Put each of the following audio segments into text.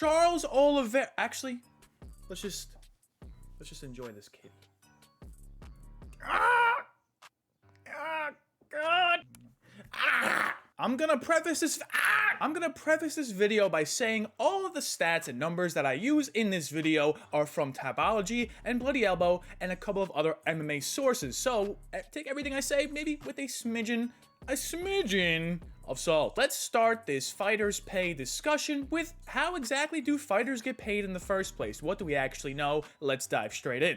Charles Oliveira. Actually, let's just enjoy this kitty. God. I'm gonna preface this video by saying all of the stats and numbers that I use in this video are from Tapology and Bloody Elbow and a couple of other MMA sources. So take everything I say maybe with a smidgen of salt. Let's start this fighters pay discussion with how exactly do fighters get paid in the first place? What do we actually know? Let's dive straight in.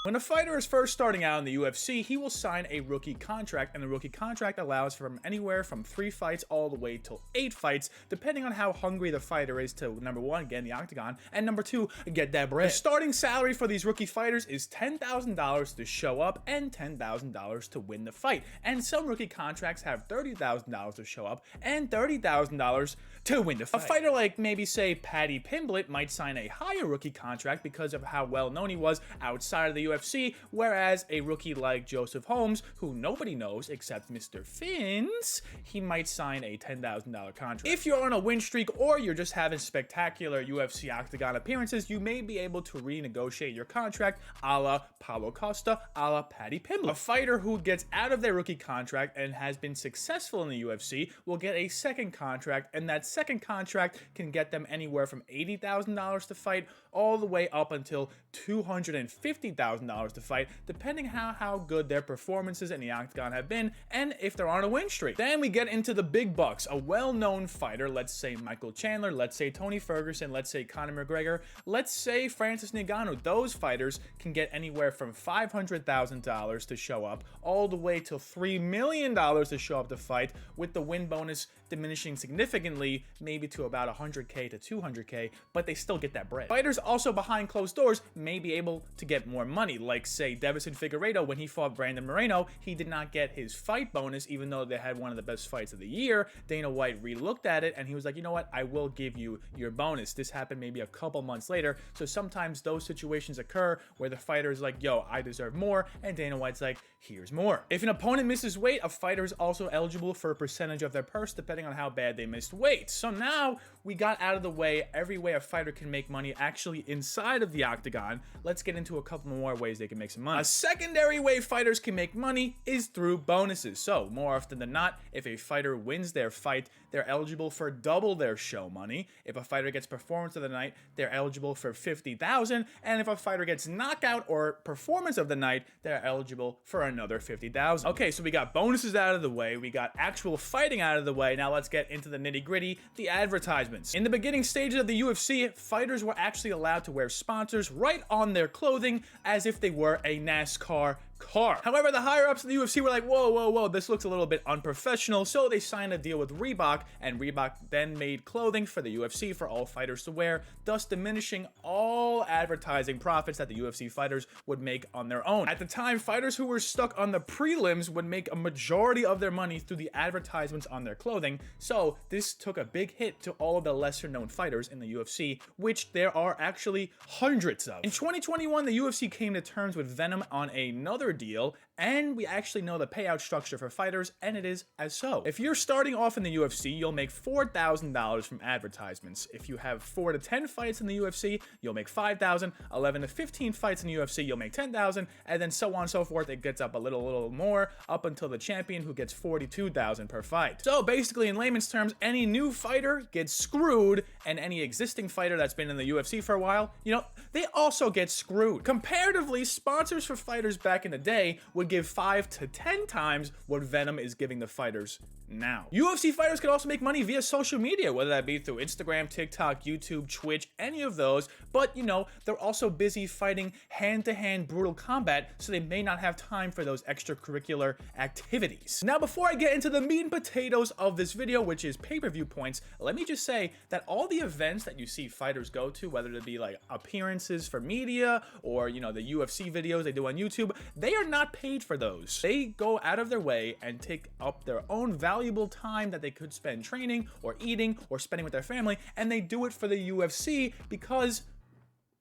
When a fighter is first starting out in the UFC, he will sign a rookie contract, and the rookie contract allows for anywhere from 3 fights all the way till 8 fights, depending on how hungry the fighter is to, number 1, get in the octagon, and number 2, get that bread. The starting salary for these rookie fighters is $10,000 to show up and $10,000 to win the fight, and some rookie contracts have $30,000 to show up and $30,000 to win the fight. A fighter like maybe say Paddy Pimblett might sign a higher rookie contract because of how well known he was outside of the UFC, whereas a rookie like Joseph Holmes, who nobody knows except Mr. Fins, he might sign a $10,000 contract. If you're on a win streak or you're just having spectacular UFC octagon appearances, you may be able to renegotiate your contract a la Paulo Costa, a la Paddy Pimblett. A fighter who gets out of their rookie contract and has been successful in the UFC will get a second contract, and that second contract can get them anywhere from $80,000 to fight all the way up until $250,000 to fight, depending how good their performances in the octagon have been and if they're on a win streak. Then we get into the big bucks. A well-known fighter, let's say Michael Chandler, let's say Tony Ferguson, let's say Conor McGregor, let's say Francis Ngannou. Those fighters can get anywhere from $500,000 to show up all the way till $3 million to show up to fight, with the win bonus diminishing significantly, maybe to about $100K to $200K, but they still get that bread. Fighters also behind closed doors may be able to get more money, like say Davison Figueiredo. When he fought Brandon Moreno, he did not get his fight bonus, even though they had one of the best fights of the year. Dana White re-looked at it and he was like, you know what, I will give you your bonus. This happened maybe a couple months later, so sometimes those situations occur where the fighter is like, yo, I deserve more, and Dana White's like, here's more. If an opponent misses weight, a fighter is also eligible for a percentage of their purse depending on how bad they missed weight. So now we got out of the way every way a fighter can make money actually inside of the octagon. Let's get into a couple more ways they can make some money. A secondary way fighters can make money is through bonuses. So more often than not, if a fighter wins their fight, they're eligible for double their show money. If a fighter gets performance of the night, they're eligible for $50,000, and if a fighter gets knockout or performance of the night, they're eligible for another $50,000. Okay, so we got bonuses out of the way, we got actual fighting out of the way. Now let's get into the nitty-gritty, the advertisements. In the beginning stages of the UFC, fighters were actually allowed to wear sponsors right on their clothing as if they were a NASCAR car. However, the higher-ups in the UFC were like, whoa, this looks a little bit unprofessional, so they signed a deal with Reebok, and Reebok then made clothing for the UFC for all fighters to wear, thus diminishing all advertising profits that the UFC fighters would make on their own. At the time, fighters who were stuck on the prelims would make a majority of their money through the advertisements on their clothing, so this took a big hit to all of the lesser-known fighters in the UFC, which there are actually hundreds of. In 2021, the UFC came to terms with Venom on another deal, and we actually know the payout structure for fighters, and it is as so. If you're starting off in the UFC, you'll make $4,000 from advertisements. If you have 4 to 10 fights in the UFC, you'll make $5,000. 11 to 15 fights in the UFC, you'll make $10,000, and then so on and so forth. It gets up a little more, up until the champion, who gets $42,000 per fight. So basically, in layman's terms, any new fighter gets screwed, and any existing fighter that's been in the UFC for a while, you know, they also get screwed. Comparatively, sponsors for fighters back in the day would give 5 to 10 times what Venom is giving the fighters now. UFC fighters can also make money via social media, whether that be through Instagram, TikTok, YouTube, Twitch, any of those, but you know, they're also busy fighting hand-to-hand brutal combat, so they may not have time for those extracurricular activities. Now, before I get into the meat and potatoes of this video, which is pay-per-view points, let me just say that all the events that you see fighters go to, whether it be like appearances for media or, you know, the UFC videos they do on YouTube, they are not paid for those. They go out of their way and take up their own valuable time that they could spend training or eating or spending with their family, and they do it for the UFC because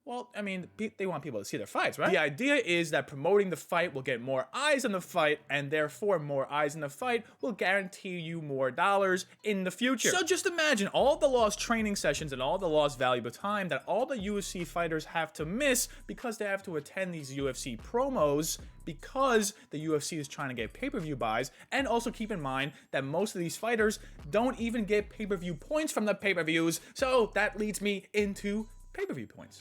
Well, I mean, they want people to see their fights, right? The idea is that promoting the fight will get more eyes on the fight, and therefore more eyes on the fight will guarantee you more dollars in the future. So just imagine all the lost training sessions and all the lost valuable time that all the UFC fighters have to miss because they have to attend these UFC promos because the UFC is trying to get pay-per-view buys. And also keep in mind that most of these fighters don't even get pay-per-view points from the pay-per-views. So that leads me into pay-per-view points.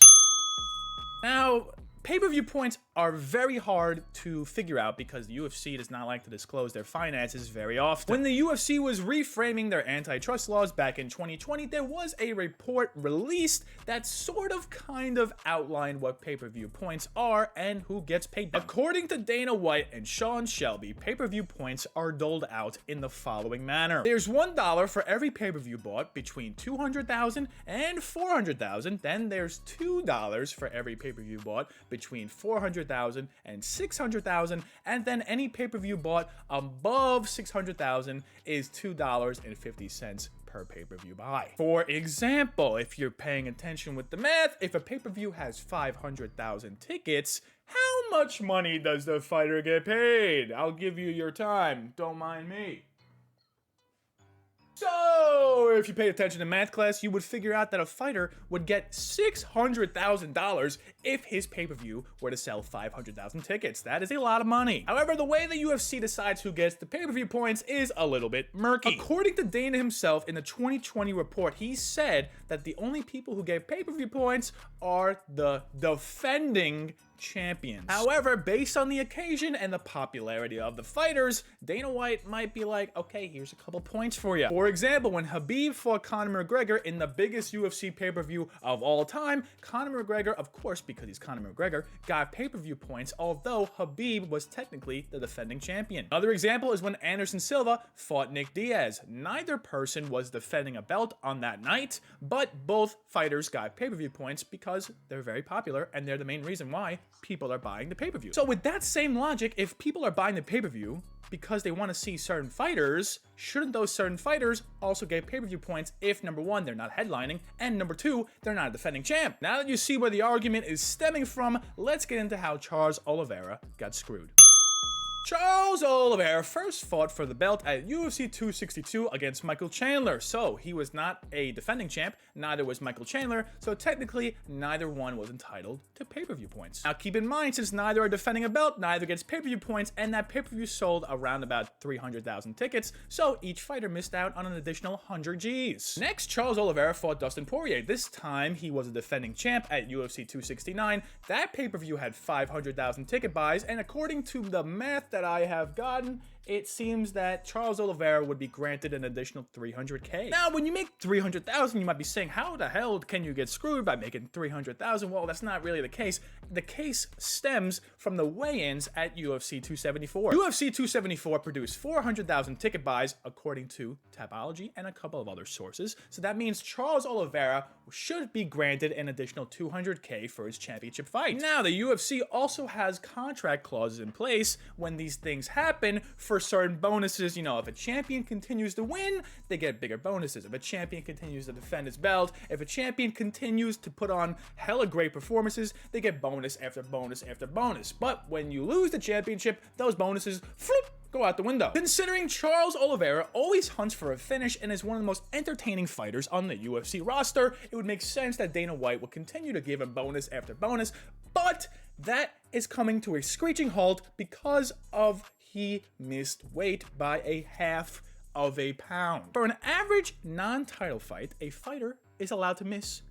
Now, pay-per-view points are very hard to figure out because the UFC does not like to disclose their finances very often. When the UFC was reframing their antitrust laws back in 2020, there was a report released that sort of kind of outlined what pay-per-view points are and who gets paid them. According to Dana White and Sean Shelby, pay-per-view points are doled out in the following manner. There's $1 for every pay-per-view bought between $200,000 and $400,000. Then there's $2 for every pay-per-view bought between $400,000 and $600,000, and then any pay-per-view bought above $600,000 is $2.50 per pay-per-view buy. For example, if you're paying attention with the math, if a pay-per-view has 500,000 tickets, how much money does the fighter get paid? I'll give you your time, don't mind me. So, if you paid attention to math class, you would figure out that a fighter would get $600,000 if his pay-per-view were to sell 500,000 tickets. That is a lot of money. However, the way the UFC decides who gets the pay-per-view points is a little bit murky. According to Dana himself, in the 2020 report, he said that the only people who get pay-per-view points are the defending champions. However, based on the occasion and the popularity of the fighters, Dana White might be like, okay, here's a couple points for you. For example, when Khabib fought Conor McGregor in the biggest UFC pay-per-view of all time, Conor McGregor, of course, because he's Conor McGregor, got pay-per-view points, although Khabib was technically the defending champion. Another example is when Anderson Silva fought Nick Diaz. Neither person was defending a belt on that night, but both fighters got pay-per-view points because they're very popular and they're the main reason why people are buying the pay-per-view. So with that same logic, if people are buying the pay-per-view because they want to see certain fighters, shouldn't those certain fighters also get pay-per-view points if, number one, they're not headlining, and number two, they're not a defending champ? Now that you see where the argument is stemming from, let's get into how Charles Oliveira got screwed. Charles Oliveira first fought for the belt at UFC 262 against Michael Chandler. So he was not a defending champ, neither was Michael Chandler, so technically neither one was entitled to pay-per-view points. Now keep in mind, since neither are defending a belt, neither gets pay-per-view points, and that pay-per-view sold around about 300,000 tickets, so each fighter missed out on an additional 100 Gs. Next, Charles Oliveira fought Dustin Poirier. This time, he was a defending champ at UFC 269. That pay-per-view had 500,000 ticket buys, and according to the math that I have gotten, it seems that Charles Oliveira would be granted an additional 300K. Now, when you make 300,000, you might be saying, how the hell can you get screwed by making 300,000? Well, that's not really the case. The case stems from the weigh-ins at UFC 274. UFC 274 produced 400,000 ticket buys, according to Tapology and a couple of other sources. So that means Charles Oliveira should be granted an additional 200K for his championship fight. Now, the UFC also has contract clauses in place when these things happen for certain bonuses. You know, if a champion continues to win, they get bigger bonuses. If a champion continues to defend his belt, if a champion continues to put on hella great performances, they get bonus after bonus after bonus. But when you lose the championship, those bonuses, go out the window. Considering Charles Oliveira always hunts for a finish and is one of the most entertaining fighters on the UFC roster, it would make sense that Dana White will continue to give him bonus after bonus, but that is coming to a screeching halt because of he missed weight by a half of a pound. For an average non-title fight, a fighter is allowed to miss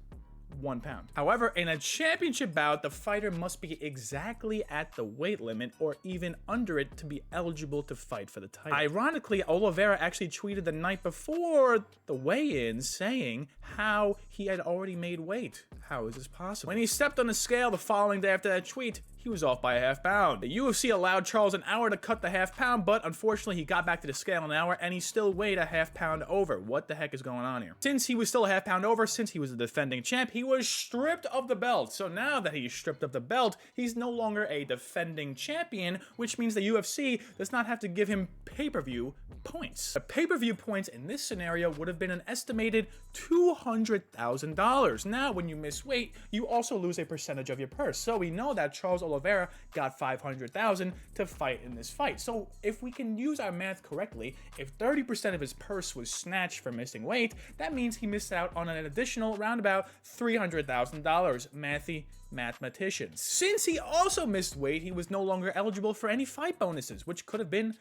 1 pound. However, in a championship bout, the fighter must be exactly at the weight limit or even under it to be eligible to fight for the title. Ironically, Oliveira actually tweeted the night before the weigh-in saying how he had already made weight. How is this possible? When he stepped on the scale the following day after that tweet, he was off by a half pound. The UFC allowed Charles an hour to cut the half pound, but unfortunately he got back to the scale in an hour and he still weighed a half pound over. What the heck is going on here? Since he was still a half pound over, since he was a defending champ, he was stripped of the belt. So now that he's stripped of the belt, he's no longer a defending champion, which means the UFC does not have to give him pay-per-view points. The pay-per-view points in this scenario would have been an estimated $200,000. Now, when you miss miss weight, you also lose a percentage of your purse. So we know that Charles Oliveira got $500,000 to fight in this fight. So if we can use our math correctly, if 30% of his purse was snatched for missing weight, that means he missed out on an additional round about $300,000. Mathematicians. Since he also missed weight, he was no longer eligible for any fight bonuses, which could have been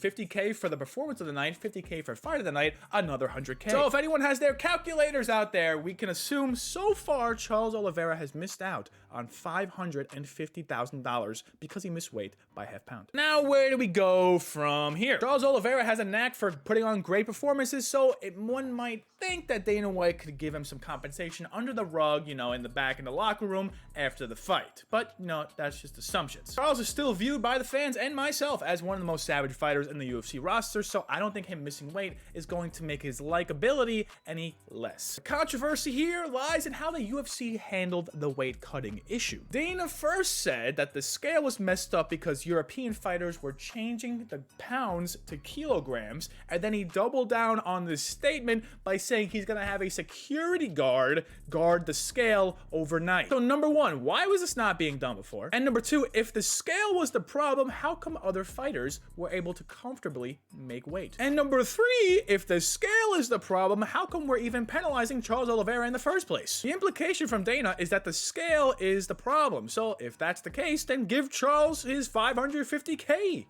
$50K for the performance of the night, $50K for fight of the night, another $100K. So if anyone has their calculators out there, we can assume so far Charles Oliveira has missed out on $550,000 because he missed weight by half pound. Now, where do we go from here? Charles Oliveira has a knack for putting on great performances, so one might think that Dana White could give him some compensation under the rug, you know, in the back in the locker room after the fight. But, you know, that's just assumptions. Charles is still viewed by the fans and myself as one of the most savage fighters in the UFC roster, so I don't think him missing weight is going to make his likability any less. The controversy here lies in how the UFC handled the weight cutting issue. Dana first said that the scale was messed up because European fighters were changing the pounds to kilograms, and then he doubled down on this statement by saying he's gonna have a security guard the scale overnight. So number one, why was this not being done before? And number two, if the scale was the problem, how come other fighters were able to comfortably make weight? And number three, if the scale is the problem, how come we're even penalizing Charles Oliveira in the first place? The implication from Dana is that the scale is the problem. So if that's the case, then give Charles his $550K.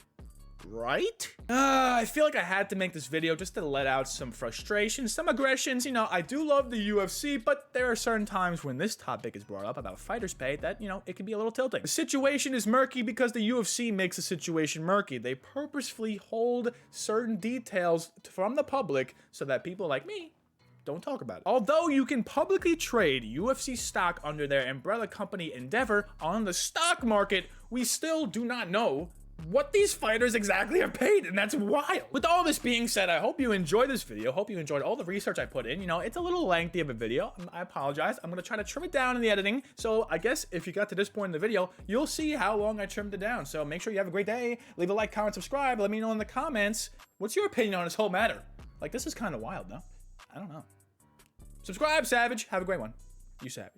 Right? I feel like I had to make this video just to let out some frustration, some aggressions. You know, I do love the UFC, but there are certain times when this topic is brought up about fighters' pay that, you know, it can be a little tilting. The situation is murky because the UFC makes the situation murky. They purposefully hold certain details from the public so that people like me don't talk about it. Although you can publicly trade UFC stock under their umbrella company Endeavor on the stock market, we still do not know what these fighters exactly are paid, and that's wild. With all this being said, I hope you enjoyed this video. Hope you enjoyed all the research I put in. You know, it's a little lengthy of a video. I apologize. I'm gonna try to trim it down in the editing. So I guess if you got to this point in the video, you'll see how long I trimmed it down. So make sure you have a great day. Leave a like, comment, subscribe. Let me know in the comments, what's your opinion on this whole matter? Like, this is kind of wild, no? I don't know. Subscribe, Savage. Have a great one. You Savage.